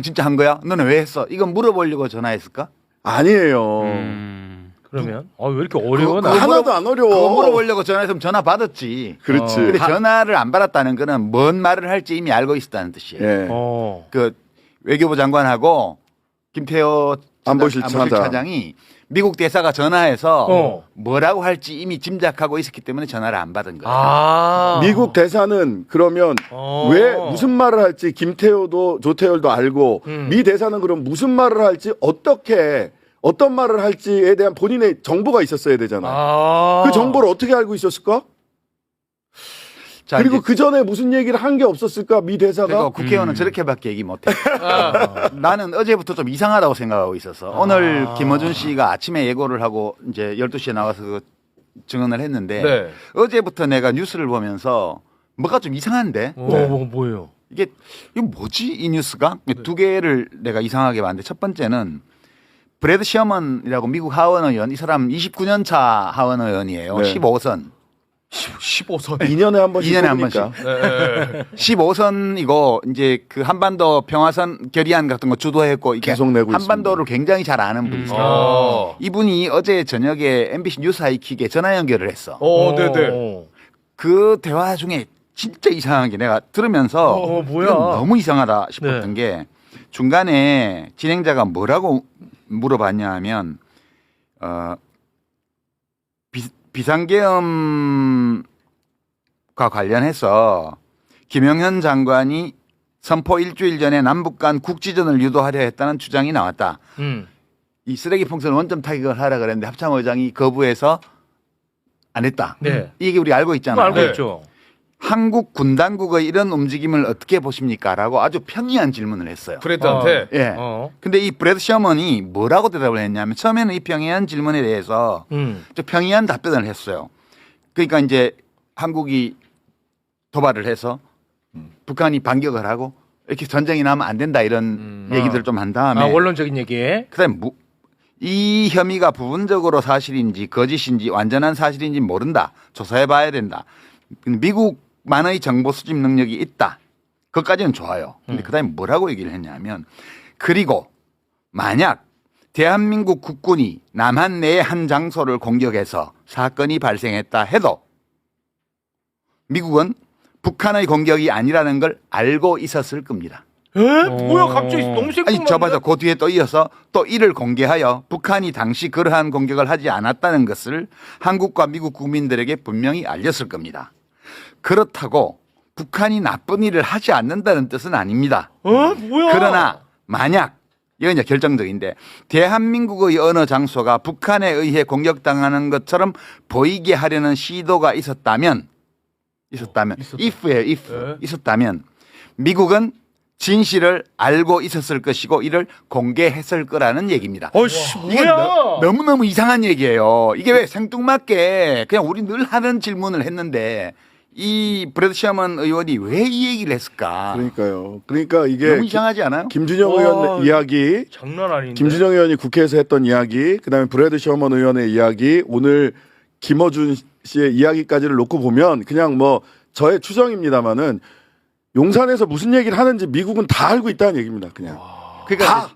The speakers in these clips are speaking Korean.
진짜 한 거야? 너는 왜 했어? 이건 물어보려고 전화했을까? 아니에요. 그러면 왜 이렇게 어려워? 나? 하나도 안 어려워. 그거 물어보려고 전화했으면 전화 받았지. 그렇지. 근데 전화를 안 받았다는 거는 뭔 말을 할지 이미 알고 있었다는 뜻이에요. 예. 그 외교부 장관하고 김태호 안보실 차장이 미국 대사가 전화해서 어. 뭐라고 할지 이미 짐작하고 있었기 때문에 전화를 안 받은 거예요. 미국 대사는 그러면 왜 무슨 말을 할지 김태호도 조태열도 알고 미 대사는 그럼 무슨 말을 할지 어떤 말을 할지에 대한 본인의 정보가 있었어야 되잖아. 그 정보를 어떻게 알고 있었을까? 자, 그리고 이제 그 전에 무슨 얘기를 한 게 없었을까 미 대사가? 그러니까 국회의원은 저렇게밖에 얘기 못해. 나는 어제부터 좀 이상하다고 생각하고 있었어. 오늘 김어준 씨가 아침에 예고를 하고 이제 12시에 나와서 그 증언을 했는데 네. 어제부터 내가 뉴스를 보면서 뭐가 좀 이상한데 뭐예요? 이거 뭐지 이 뉴스가? 두 개를 내가 이상하게 봤는데 첫 번째는 브래드 셔먼이라고 미국 하원 의원, 이 사람 29년 차 하원 의원이에요. 네. 15선. 15선. 2년에 한 번씩 2년에 한 뽑으니까. 네. 15선이고 이제 그 한반도 평화선 결의안 같은 거 주도했고 이게 계속 내고 한반도를 있습니다. 굉장히 잘 아는 분이세요. 이분이 어제 저녁에 MBC 뉴스 하이킥에 전화 연결을 했어. 네네. 그 대화 중에 진짜 이상한 게 내가 들으면서 뭐야? 이건 너무 이상하다 싶었던 게 중간에 진행자가 뭐라고 물어봤냐 하면 비상계엄과 관련해서 김영현 장관이 선포 일주일 전에 남북 간 국지전을 유도하려 했다는 주장이 나왔다. 이 쓰레기 풍선 원점 타격을 하라 그랬는데 합참 의장이 거부해서 안 했다. 네. 이게 우리 알고 있잖아요. 알고 있죠. 한국 군 당국의 이런 움직임을 어떻게 보십니까? 라고 아주 편리한 질문을 했어요. 브레드한테. 예. 근데 이 브래드 셔먼이 뭐라고 대답을 했냐면 처음에는 이 평이한 질문에 대해서 좀 평이한 답변을 했어요. 그러니까 이제 한국이 도발을 해서 북한이 반격을 하고 이렇게 전쟁이 나면 안 된다 이런 얘기들을 좀 한 다음에 원론적인 얘기. 그다음에 이 혐의가 부분적으로 사실인지 거짓인지 완전한 사실인지 모른다. 조사해 봐야 된다. 미국만의 정보 수집 능력이 있다. 그것까지는 좋아요. 근데 그다음에 뭐라고 얘기를 했냐면 그리고 만약 대한민국 국군이 남한 내의 한 장소를 공격해서 사건이 발생했다 해도 미국은 북한의 공격이 아니라는 걸 알고 있었을 겁니다. 뭐야 갑자기 너무 생뚱맞네. 아니 저봐서 그 뒤에 또 이어서 또 이를 공개하여 북한이 당시 그러한 공격을 하지 않았다는 것을 한국과 미국 국민들에게 분명히 알렸을 겁니다. 그렇다고 북한이 나쁜 일을 하지 않는다는 뜻은 아닙니다. 뭐야? 그러나 만약 이건 이제 결정적인데 대한민국의 어느 장소가 북한에 의해 공격당하는 것처럼 보이게 하려는 시도가 있었다면 if예요, if. 있었다면 미국은 진실을 알고 있었을 것이고 이를 공개했을 거라는 얘기입니다. 이게 뭐야? 너무너무 이상한 얘기예요. 이게 왜 생뚱맞게 그냥 우리 늘 하는 질문을 했는데 이 브래드 셔먼 의원이 왜 이 얘기를 했을까? 그러니까요. 그러니까 이게 너무 이상하지 않아요? 김준영 의원 이야기, 장난 아닌데. 김준영 의원이 국회에서 했던 이야기, 그다음에 브래드 셔먼 의원의 이야기, 오늘 김어준 씨의 이야기까지를 놓고 보면 그냥 뭐 저의 추정입니다만은 용산에서 무슨 얘기를 하는지 미국은 다 알고 있다는 얘기입니다. 그냥. 그러니까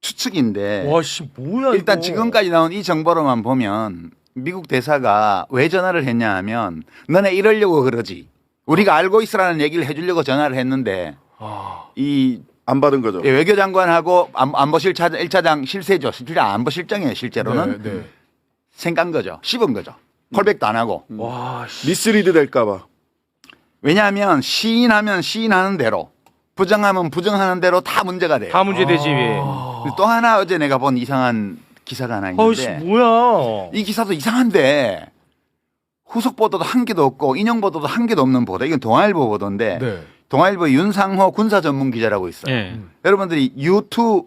추측인데 뭐야 일단 이거. 지금까지 나온 이 정보로만 보면 미국 대사가 왜 전화를 했냐 하면 너네 이러려고 그러지. 우리가 알고 있으라는 얘기를 해주려고 전화를 했는데 이 안 받은 거죠. 외교장관하고 안보실 1차장 실세죠. 실제로 안보실장이에요. 실제로는 생간 거죠. 씹은 거죠. 콜백도 안 하고. 미스리드 될까봐. 왜냐하면 시인하면 시인하는 대로 부정하면 부정하는 대로 다 문제가 돼요. 다 문제되지. 또 하나 어제 내가 본 이상한 기사가 하나 있는데 뭐야? 이 기사도 이상한데 후속 보도도 한 개도 없고 인용 보도도 한 개도 없는 보도. 이건 동아일보 보도인데 동아일보 윤상호 군사 전문 기자라고 있어요. 여러분들이 U2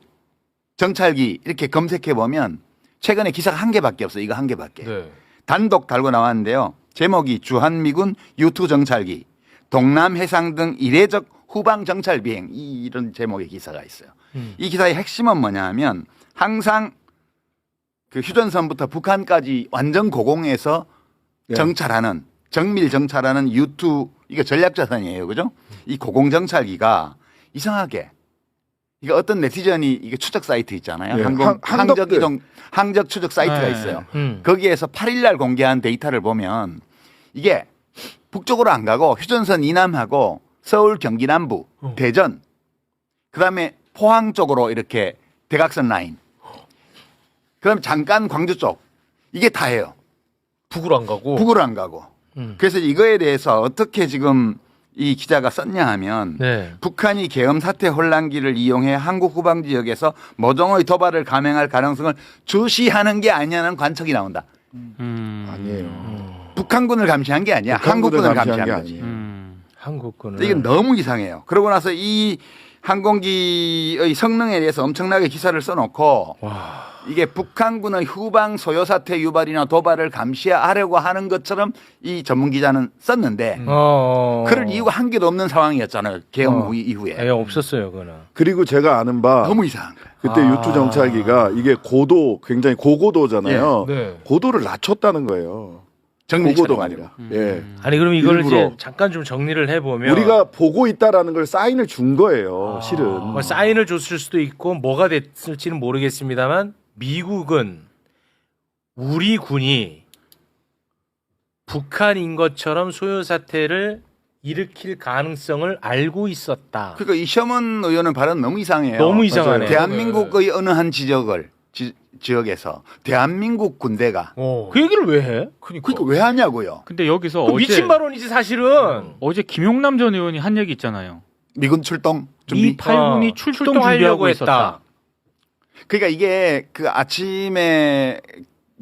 정찰기 이렇게 검색해 보면 최근에 기사가 한 개밖에 없어요. 이거 한 개밖에. 단독 달고 나왔는데요. 제목이 주한미군 U2 정찰기 동남 해상 등 이례적 후방 정찰 비행 이런 제목의 기사가 있어요. 이 기사의 핵심은 뭐냐 하면 항상 그 휴전선부터 북한까지 완전 고공에서 정찰하는 정밀 정찰하는 U2 이거 전략자산이에요. 그죠? 이 고공 정찰기가 이상하게 이거 어떤 네티즌이 이게 추적 사이트 있잖아요. 예, 항적 추적 사이트가 네. 있어요. 거기에서 8일날 공개한 데이터를 보면 이게 북쪽으로 안 가고 휴전선 이남하고 서울 경기 남부, 대전, 그다음에 포항 쪽으로 이렇게 대각선 라인. 그다음에 잠깐 광주 쪽 이게 다예요. 북으로 안 가고. 북으로 안 가고. 그래서 이거에 대해서 어떻게 지금 이 기자가 썼냐 하면 네. 북한이 계엄 사태 혼란기를 이용해 한국 후방 지역에서 모종의 도발을 감행할 가능성을 주시하는 게 아니냐는 관측이 나온다. 아니에요. 북한군을 감시한 게 아니야. 한국군을 감시한 거지. 한국군을. 이게 너무 이상해요. 그러고 나서 이 항공기의 성능에 대해서 엄청나게 기사를 써놓고 이게 북한군의 후방 소요 사태 유발이나 도발을 감시하려고 하는 것처럼 이 전문 기자는 썼는데 그럴 이유가 한 개도 없는 상황이었잖아요. 계엄 이후에. 예, 없었어요, 그거는. 그리고 제가 아는 바 너무 이상한 거예요. 그때 유투 정찰기가 이게 고도 굉장히 고고도잖아요. 네. 고도를 낮췄다는 거예요. 고고도가 아니라. 예. 아니 그럼 이걸 일부러. 이제 잠깐 좀 정리를 해보면 우리가 보고 있다라는 걸 사인을 준 거예요. 실은. 뭐 사인을 줬을 수도 있고 뭐가 됐을지는 모르겠습니다만 미국은 우리 군이 북한인 것처럼 소요 사태를 일으킬 가능성을 알고 있었다. 그러니까 이 셔먼 의원은 발언 너무 이상해요. 너무 이상하네. 대한민국의 어느 한 지역에서 대한민국 군대가 그 얘기를 왜 해? 그러니까 왜 하냐고요. 근데 여기서 그 미친 발언이지 사실은. 어제 김용남 전 의원이 한 얘기 있잖아요. 미군 출동 준비. 이 8군이 출동 출동하려고 준비하고 했다. 있었다. 그러니까 이게 그 아침에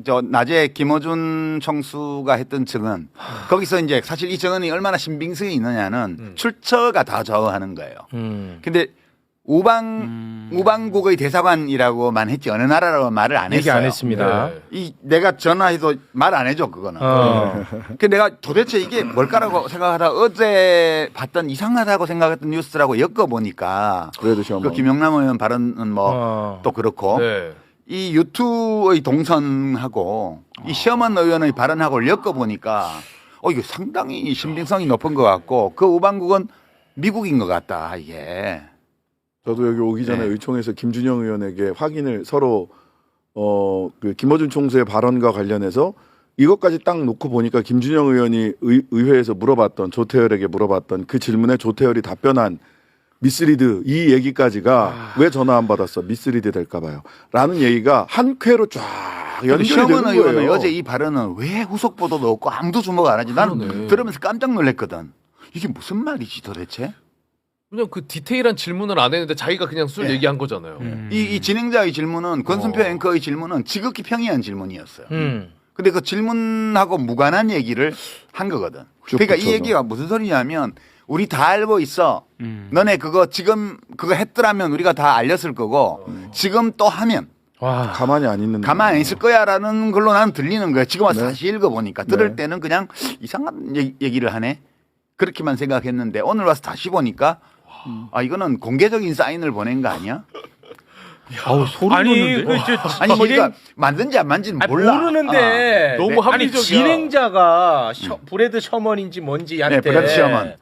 저 낮에 김어준 총수가 했던 증언 거기서 이제 사실 이 증언이 얼마나 신빙성이 있느냐는 출처가 다 좌우하는 거예요. 근데 우방국의 대사관이라고만 했지 어느 나라라고 말을 안 얘기 했어요. 안 했습니다. 네. 이 내가 전화해도 말 안 해줘 그거는. 그 내가 도대체 이게 뭘까라고 생각하다 어제 봤던 이상하다고 생각했던 뉴스라고 엮어보니까 그래도 시험. 그 김영남 의원 발언은 뭐 또 그렇고 네. 이 유투의 동선하고 이 시험원 의원의 발언하고 엮어보니까 이게 상당히 신빙성이 높은 것 같고 그 우방국은 미국인 것 같다 이게. 저도 여기 오기 전에 네. 의총에서 김준영 의원에게 확인을 서로 그 김어준 총수의 발언과 관련해서 이것까지 딱 놓고 보니까 김준영 의원이 의회에서 물어봤던 조태열에게 물어봤던 그 질문에 조태열이 답변한 미스리드 이 얘기까지가 왜 전화 안 받았어 미스리드 될까 봐요 라는 얘기가 한 쾌로 쫙 연결이 시험원 되는 의원은 거예요. 어제 이 발언은 왜 후속 보도도 없고 아무도 주목 안 하지 나는 들으면서 깜짝 놀랐거든. 이게 무슨 말이지 도대체? 그냥 그 디테일한 질문을 안 했는데 자기가 그냥 술 네. 얘기한 거잖아요. 이 진행자의 질문은 권순표 앵커의 질문은 지극히 평이한 질문이었어요. 근데 그 질문하고 무관한 얘기를 한 거거든. 그러니까 이 얘기가 무슨 소리냐면 우리 다 알고 있어. 너네 그거 지금 그거 했더라면 우리가 다 알렸을 거고 지금 또 하면 가만히 안 있는 가만히 안 있을 거야라는 걸로 나는 들리는 거야. 지금 와서 네. 다시 읽어보니까 들을 네. 때는 그냥 이상한 얘기를 하네. 그렇게만 생각했는데 오늘 와서 다시 보니까 이거는 공개적인 사인을 보낸 거 아니야? 아우 소름 아니 돋는데. 아니 뭐 이거 만든지 안 만든지는 몰라. 모르는데 너무 아니 합리적이야. 진행자가 브래드 셔먼인지 뭔지한테 네, 브래드 셔먼.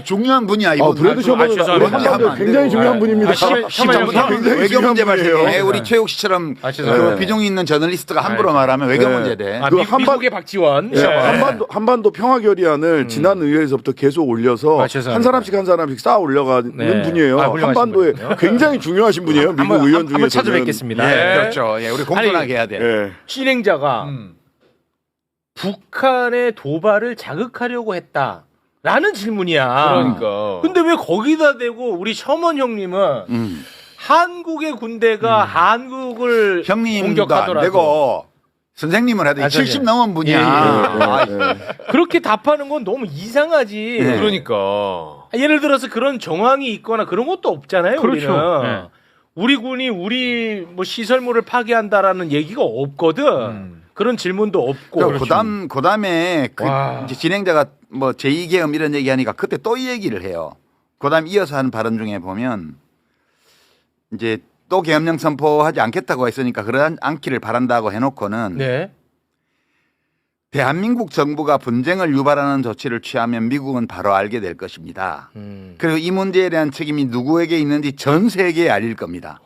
중요한 분이야 이분. 브래드 셔먼은 죄송합니다. 우리 한반도에 굉장히 중요한 분입니다. 시점부터 굉장히 외교 중요한 문제 발생해. 분이에요. 우리 최욱 씨처럼 죄송합니다. 그 비중 있는 저널리스트가 함부로 말하면 외교 네. 문제 돼. 그 미국의 박지원. 예, 한반도 평화 결의안을 지난 의회에서부터 계속 올려서 죄송합니다. 한 사람씩 쌓아 올려가는 네. 분이에요. 훌륭하신 한반도에 분이에요. 굉장히 중요하신 분이에요. 미국 의원 중에서는. 한번 찾아뵙겠습니다. 예, 그렇죠. 예, 우리 공존하게 해야 돼. 예. 진행자가 북한의 도발을 자극하려고 했다라는 질문이야. 그러니까. 근데 왜 거기다 대고 우리 셔먼 형님은 한국의 군대가 한국을 형님도 안 공격하더라도 되고 선생님을 해도 70 넘은 분이야. 그렇게 답하는 건 너무 이상하지. 네. 그러니까. 예를 들어서 그런 정황이 있거나 그런 것도 없잖아요. 그렇죠. 우리는. 네. 우리 군이 우리 뭐 시설물을 파괴한다라는 얘기가 없거든. 그런 질문도 없고. 그다음에 와. 이제 진행자가 뭐 제2계엄 이런 얘기하니까 그때 또 이 얘기를 해요. 그다음 이어서 한 발언 중에 보면 이제 또 계엄령 선포하지 않겠다고 했으니까 그러지 않기를 바란다고 해놓고는 네. 대한민국 정부가 분쟁을 유발하는 조치를 취하면 미국은 바로 알게 될 것입니다. 그리고 이 문제에 대한 책임이 누구에게 있는지 전 세계에 알릴 겁니다.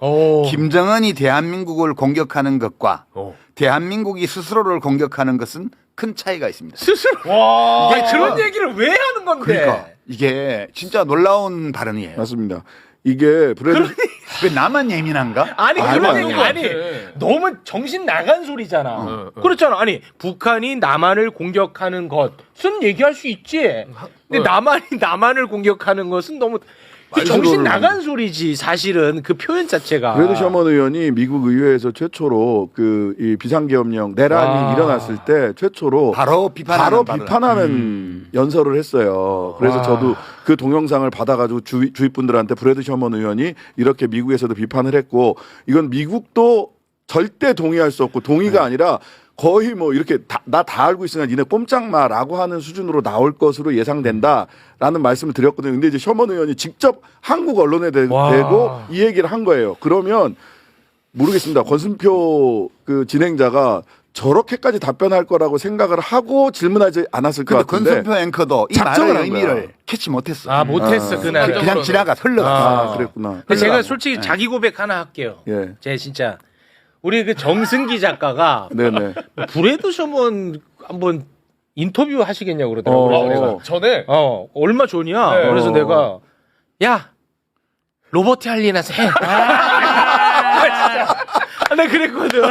김정은이 대한민국을 공격하는 것과 대한민국이 스스로를 공격하는 것은 큰 차이가 있습니다. 스스로. 와. 이게 그런 얘기를 왜 하는 건데? 그러니까 이게 진짜 놀라운 발언이에요. 맞습니다. 이게 브래드 왜 나만 예민한가? 아니 그런 얘기 맞는 아니 것 같아. 너무 정신 나간 소리잖아. 그렇잖아. 아니 북한이 남한을 공격하는 것은 얘기할 수 있지. 근데 남한을 공격하는 것은 너무 정신 나간 소리지. 사실은 그 표현 자체가. 브래드 셔먼 의원이 미국 의회에서 최초로 그 이 비상계엄령 내란이 일어났을 때 최초로 바로 비판하는 연설을 했어요. 그래서 저도 그 동영상을 받아가지고 주위 분들한테 브래드 셔먼 의원이 이렇게 미국에서도 비판을 했고 이건 미국도 절대 동의할 수 없고 동의가 아니라 거의 뭐 이렇게 나 다 알고 있으니까 니네 꼼짝 마라고 하는 수준으로 나올 것으로 예상된다라는 말씀을 드렸거든요. 근데 이제 셔먼 의원이 직접 한국 언론에 대고 이 얘기를 한 거예요. 그러면 모르겠습니다. 권순표 그 진행자가 저렇게까지 답변할 거라고 생각을 하고 질문하지 않았을 것 근데 같은데. 권순표 앵커도 이 작정을 말의 한 거야. 의미를 캐치 못했어. 아 못했어 그날. 그냥 지나가 흘러갔어. 그랬구나. 근데 제가 솔직히 자기 고백 하나 할게요. 예. 제가 진짜 우리 그 정승기 작가가 네네. 브래드 셔먼 한번 인터뷰 하시겠냐고 그러더라고요. 내가. 전에 얼마 전이야. 네. 그래서 내가 야 로버트 할리나서 해. 나 그랬거든.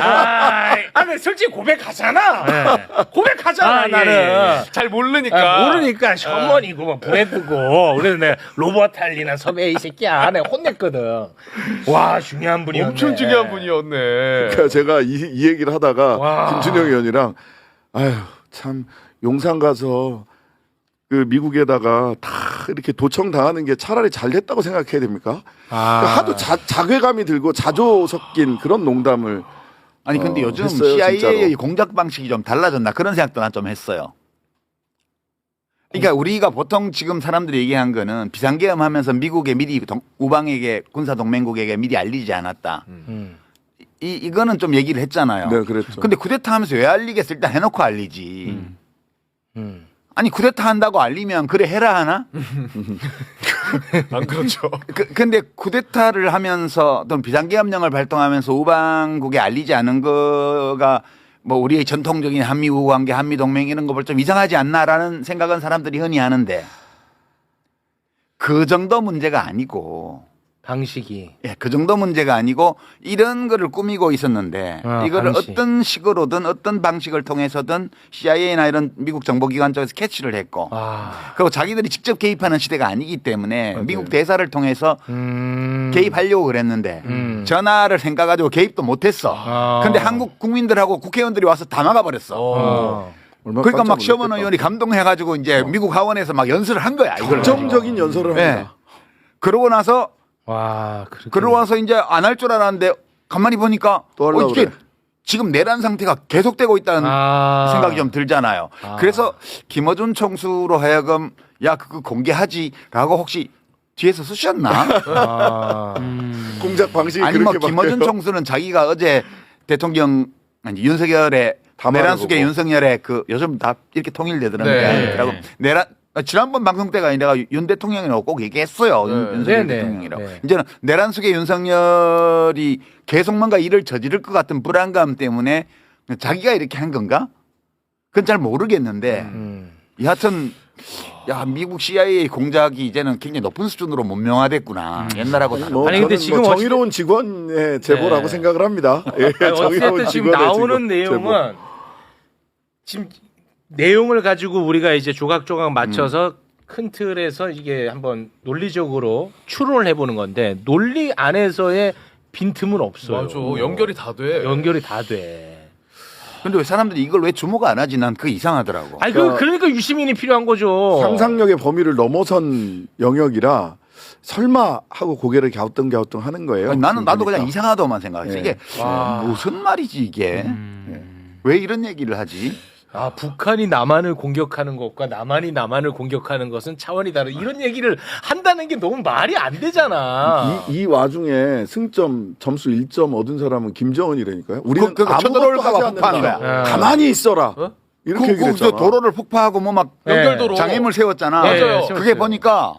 근데 솔직히 고백하잖아. 고백하잖아 나는. 잘 모르니까. 모르니까 셔먼이고 뭐 브래드고. 그래서 내가 로버트 할리나 섭외 이 새끼야. 내가 혼냈거든. 와 중요한 분이었네. 엄청 중요한 분이었네. 그러니까 제가 이 얘기를 하다가 와. 김준영 의원이랑 아휴 참 용산 가서 그 미국에다가 다 이렇게 도청 당하는 게 차라리 잘 됐다고 생각해야 됩니까? 그러니까 하도 자괴감이 들고 자조 섞인 그런 농담을 아니 근데 요즘 했어요, CIA의 진짜로. 공작 방식이 좀 달라졌나 그런 생각도 난 좀 했어요. 그러니까 우리가 보통 지금 사람들이 얘기한 거는 비상계엄하면서 미국에 미리 우방에게 군사 동맹국에게 미리 알리지 않았다. 이거는 좀 얘기를 했잖아요. 네, 그랬죠. 근데 쿠데타 하면서 왜 알리겠어? 일단 해놓고 알리지. 아니 쿠데타 한다고 알리면 그래 해라 하나? 안 그렇죠. 근데 쿠데타를 하면서 또는 비상계엄령을 발동하면서 우방국에 알리지 않은 거가 뭐 우리의 전통적인 한미 우호 관계, 한미 동맹 이런 거 볼 좀 이상하지 않나라는 생각은 사람들이 흔히 하는데 그 정도 문제가 아니고 방식이. 예, 그 정도 문제가 아니고 이런 거를 꾸미고 있었는데 이거를 방식. 어떤 식으로든 어떤 방식을 통해서든 CIA나 이런 미국 정보기관 쪽에서 캐치를 했고 그리고 자기들이 직접 개입하는 시대가 아니기 때문에 미국 대사를 통해서 개입하려고 그랬는데 전화를 생각가지고 개입도 못했어. 근데 한국 국민들하고 국회의원들이 와서 다 막아버렸어. 얼마나 그러니까 막 깜짝 시어머니 놀랐겠다. 의원이 감동해가지고 이제 미국 하원에서 막 연설을 한 거야. 이걸 결정적인 연설을 예. 합니다. 그러고 나서 와. 그러고 와서 이제 안 할 줄 알았는데 가만히 보니까 또 하려고 이게 그래. 지금 내란 상태가 계속되고 있다는 생각이 좀 들잖아요. 그래서 김어준 총수로 하여금 야 그거 공개하지라고 혹시 뒤에서 쓰셨나? 공작 방식이 아니 뭐 그렇게 김어준 바뀌어요? 총수는 자기가 어제 대통령 아니 윤석열의 담화를 내란 속의 보고. 윤석열의 그 요즘 다 이렇게 통일되더라고요. 네. 그리고 내란 지난번 방송 때가 내가 윤 대통령이라고 꼭 얘기했어요. 윤석열 네, 대통령이라고. 네. 이제는 내란 속의 윤석열이 계속 뭔가 일을 저지를 것 같은 불안감 때문에 자기가 이렇게 한 건가? 그건 잘 모르겠는데 여하튼 야 미국 CIA 공작이 이제는 굉장히 높은 수준으로 문명화됐구나. 옛날하고 다르고. 뭐 아니, 근데 저는 지금 뭐 정의로운 직원의 제보라고 네. 생각을 합니다. 예, 어쨌든 지금 직원의 나오는 제보. 내용은 지금 내용을 가지고 우리가 이제 조각조각 맞춰서 큰 틀에서 이게 한번 논리적으로 추론을 해보는 건데 논리 안에서의 빈틈은 없어요. 맞아. 연결이 다 돼. 연결이 다 돼. 근데 왜 사람들이 이걸 왜 주목 안 하지? 난 그게 이상하더라고. 아니 그러니까 유시민이 필요한 거죠. 상상력의 범위를 넘어선 영역이라 설마 하고 고개를 갸우뚱갸우뚱 하는 거예요. 아니, 나도 그러니까. 그냥 이상하다고만 생각했어. 네. 이게 무슨 말이지 이게? 왜 이런 얘기를 하지? 아 북한이 남한을 공격하는 것과 남한을 공격하는 것은 차원이 다른 이런 얘기를 한다는 게 너무 말이 안 되잖아. 이 와중에 승점 점수 1점 얻은 사람은 김정은이라니까요. 우리는 그거 아무것도 쳐들어올까 봐 하지 폭파하는 않는다. 거야. 가만히 있어라. 이렇게 얘기를 했잖아. 도로를 폭파하고 뭐 막 연결도로 장애물 세웠잖아. 네, 맞아요. 그게 세웠어요. 보니까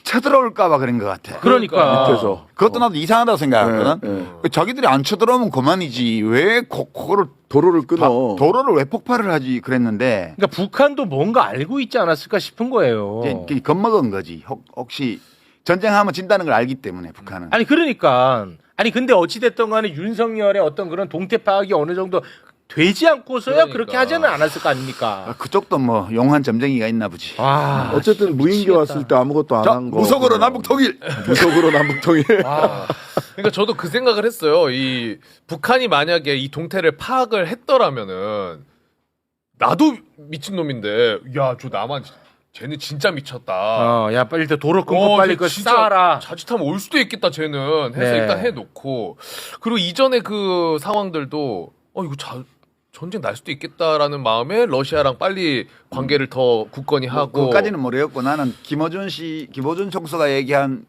쳐들어올까봐 그런 것 같아. 그러니까. 밑에서. 그것도 나도 이상하다고 생각하거든. 네, 네. 자기들이 안 쳐들어오면 그만이지. 왜 그거를 도로를 끊어. 도로를 왜 폭발을 하지 그랬는데 그러니까 북한도 뭔가 알고 있지 않았을까 싶은 거예요. 이제 겁먹은 거지. 혹시 전쟁하면 진다는 걸 알기 때문에 북한은. 아니 그러니까 아니 근데 어찌 됐든 간에 윤석열의 어떤 그런 동태 파악이 어느 정도 되지 않고서야 그러니까. 그렇게 하지는 않았을 거 아닙니까? 그쪽도 뭐 용한 점쟁이가 있나 보지. 아, 어쨌든 무인기 미치겠다. 왔을 때 아무것도 안 자, 한 거. 무속으로 남북 통일. 무속으로 남북 통일. 그러니까 저도 그 생각을 했어요. 이 북한이 만약에 이 동태를 파악을 했더라면은 나도 미친 놈인데 야 저 남한 쟤는 진짜 미쳤다. 야 빨리 도로 끊고 빨리 쟤 그 진짜 쌓아라. 자칫하면 올 수도 있겠다 쟤는 해서 네. 일단 해놓고 그리고 이전에 그 상황들도 이거 전쟁 날 수도 있겠다라는 마음에 러시아랑 빨리 관계를 더 굳건히 하고 그까지는 모르겠고 나는 김어준 총수가 얘기한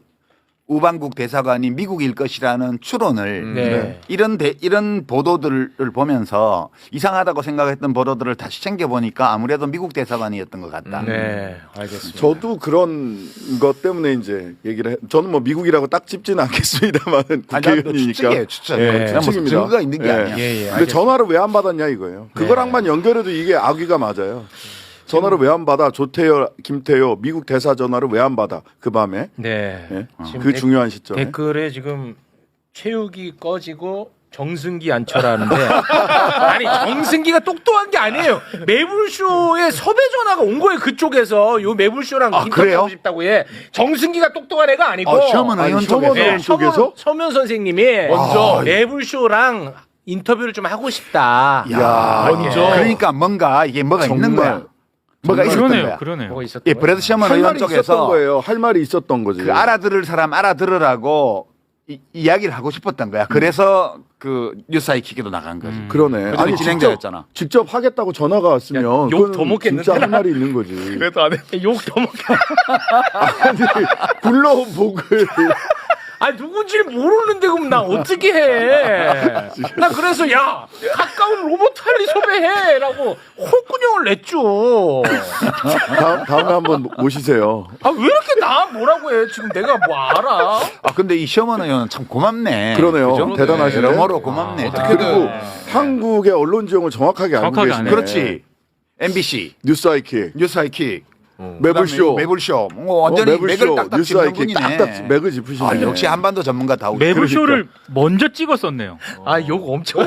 우방국 대사관이 미국일 것이라는 추론을 네. 이런 보도들을 보면서 이상하다고 생각했던 보도들을 다시 챙겨 보니까 아무래도 미국 대사관이었던 것 같다. 네, 알겠습니다. 저도 그런 것 때문에 이제 얘기를 저는 뭐 미국이라고 딱 짚지는 않겠습니다만 국회의원이니까. 추측이에요, 추측. 예, 그냥 뭐 추측입니다. 증거가 있는 게 예. 아니야. 예, 예, 근데 알겠습니다. 전화를 왜 안 받았냐 이거예요. 그거랑만 연결해도 이게 악의가 맞아요. 전화를 왜 안 받아? 조태열, 김태효 미국 대사 전화를 왜 안 받아? 그 밤에. 네. 예? 지금 그 중요한 시점에. 댓글에 지금 체육이 꺼지고 정승기 앉혀라는데 아니 정승기가 똑똑한 게 아니에요. 매불쇼에 섭외 전화가 온 거예요. 그쪽에서 요 매불쇼랑 아, 그래요? 인터뷰하고 싶다고 해. 정승기가 똑똑한 애가 아니고 시험은 아니, 의원 시험은 쪽에서. 의원 쪽에서? 서면 선생님이 먼저. 매불쇼랑 인터뷰를 좀 하고 싶다. 야, 먼저. 그러니까 뭔가 이게 뭐가 있는 정말. 거야. 뭐가 있었던 그러네요, 거야. 그러네요. 뭐가 있었던 예, 거야? 브래드 셔먼 할 의원 말이 있었던 쪽에서 거예요. 할 말이 있었던 거지. 그 알아들을 사람 알아들으라고 이야기를 하고 싶었던 거야. 그래서 그 뉴스아이키에도 나간 거지. 그러네. 아니 진행자였잖아. 직접 하겠다고 전화가 왔으면 욕 그건 더 먹겠는데, 진짜 할 나? 말이 있는 거지. 그래도 안 해. 욕더 먹. 아니 불러온 복을 아 누군지를 모르는데 그럼 나 어떻게 해? 나 그래서 야 가까운 로버트 할리 섭외해라고 콧구녕을 냈죠. 다음에 한번 모시세요. 아 왜 이렇게 나 뭐라고 해? 지금 내가 뭐 알아? 아 근데 이 셔먼 의원은 참 고맙네. 그러네요. 그죠? 대단하시네. 여러모로 고맙네. 어떻게든. 그리고 한국의 언론 지형을 정확하게 알고 정확하게 계시네. 아네. 그렇지. MBC, 뉴스아이키, 뉴스아이키, 매불쇼, 매불쇼. 뭐 완전히 맥을 딱딱 짚는 뉴스아이키 분이네. 딱딱 맥을 짚으시네. 아, 역시 한반도 전문가 다우시. 매불쇼를 먼저 찍었었네요. 아 욕 엄청.